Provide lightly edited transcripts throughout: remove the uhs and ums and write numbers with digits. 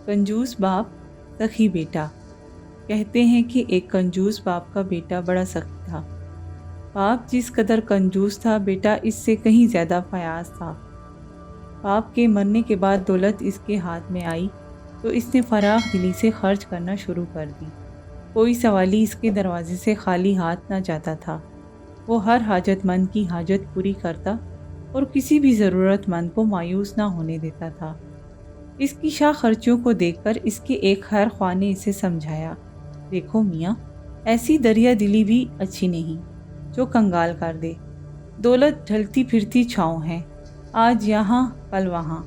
कंजूस बाप सखी बेटा। कहते हैं कि एक कंजूस बाप का बेटा बड़ा सखी था। बाप जिस कदर कंजूस था, बेटा इससे कहीं ज़्यादा फयाज था। बाप के मरने के बाद दौलत इसके हाथ में आई तो इसने फराख दिली से खर्च करना शुरू कर दी। कोई सवाली इसके दरवाजे से खाली हाथ ना जाता था। वो हर हाजतमंद की हाजत पूरी करता और किसी भी ज़रूरतमंद को मायूस ना होने देता था। इसकी शाह खर्चियों को देखकर इसके एक खैर ख्वाह ने इसे समझाया, देखो मियाँ, ऐसी दरिया दिली भी अच्छी नहीं जो कंगाल कर दे। दौलत ढलती फिरती छाँव है, आज यहाँ कल वहाँ।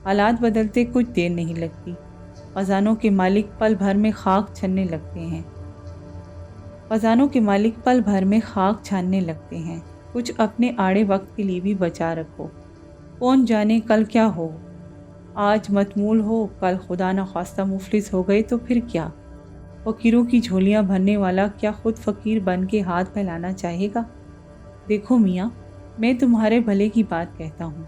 हालात बदलते कुछ देर नहीं लगती। खजानों के मालिक पल भर में खाक छानने लगते हैं। कुछ अपने आड़े वक्त के लिए भी बचा रखो। कौन जाने कल क्या हो। आज मतमूल हो, कल खुदा न खास्ता मुफलिस हो गए तो फिर क्या। फ़कीरों की झोलियाँ भरने वाला क्या खुद फ़कीर बन के हाथ फैलाना चाहेगा। देखो मियाँ, मैं तुम्हारे भले की बात कहता हूँ,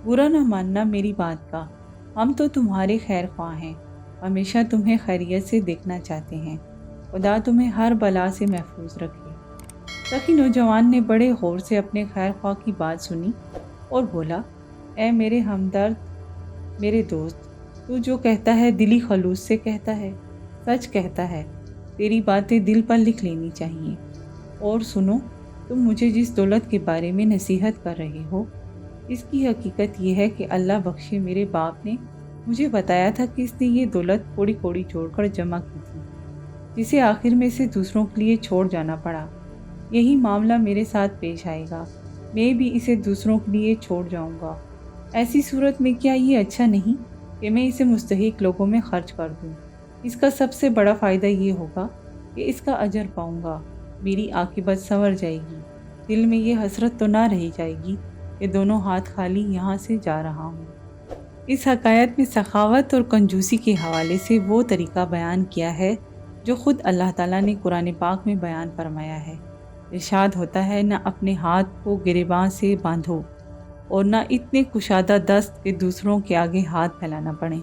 बुरा न मानना मेरी बात का। हम तो तुम्हारे खैर ख्वाह हैं, हमेशा तुम्हें खैरियत से देखना चाहते हैं। खुदा तुम्हें हर बला से महफूज रखे। सखी नौजवान ने बड़े गौर से अपने खैर ख्वाह की बात सुनी और बोला, ए मेरे हमदर्द, मेरे दोस्त, तू जो कहता है दिली खलूस से कहता है, सच कहता है। तेरी बातें दिल पर लिख लेनी चाहिए। और सुनो, तुम मुझे जिस दौलत के बारे में नसीहत कर रहे हो, इसकी हकीकत यह है कि अल्लाह बख्शे मेरे बाप ने मुझे बताया था कि इसने ये दौलत कोड़ी कोड़ी जोड़कर जमा की थी, जिसे आखिर में से दूसरों के लिए छोड़ जाना पड़ा। यही मामला मेरे साथ पेश आएगा, मैं भी इसे दूसरों के लिए छोड़ जाऊंगा। ऐसी सूरत में क्या ये अच्छा नहीं कि मैं इसे मुस्तहिक लोगों में खर्च कर दूं। इसका सबसे बड़ा फ़ायदा ये होगा कि इसका अजर पाऊंगा, मेरी आकिबत संवर जाएगी। दिल में ये हसरत तो ना रह जाएगी कि दोनों हाथ खाली यहाँ से जा रहा हूँ। इस हकायत में सखावत और कंजूसी के हवाले से वो तरीक़ा बयान किया है जो ख़ुद अल्लाह ताला ने कुरान पाक में बयान फरमाया है। इरशाद होता है, न अपने हाथ को गिरेबां से बांधो और न इतने कुशादा दस्त के दूसरों के आगे हाथ फैलाना पड़े।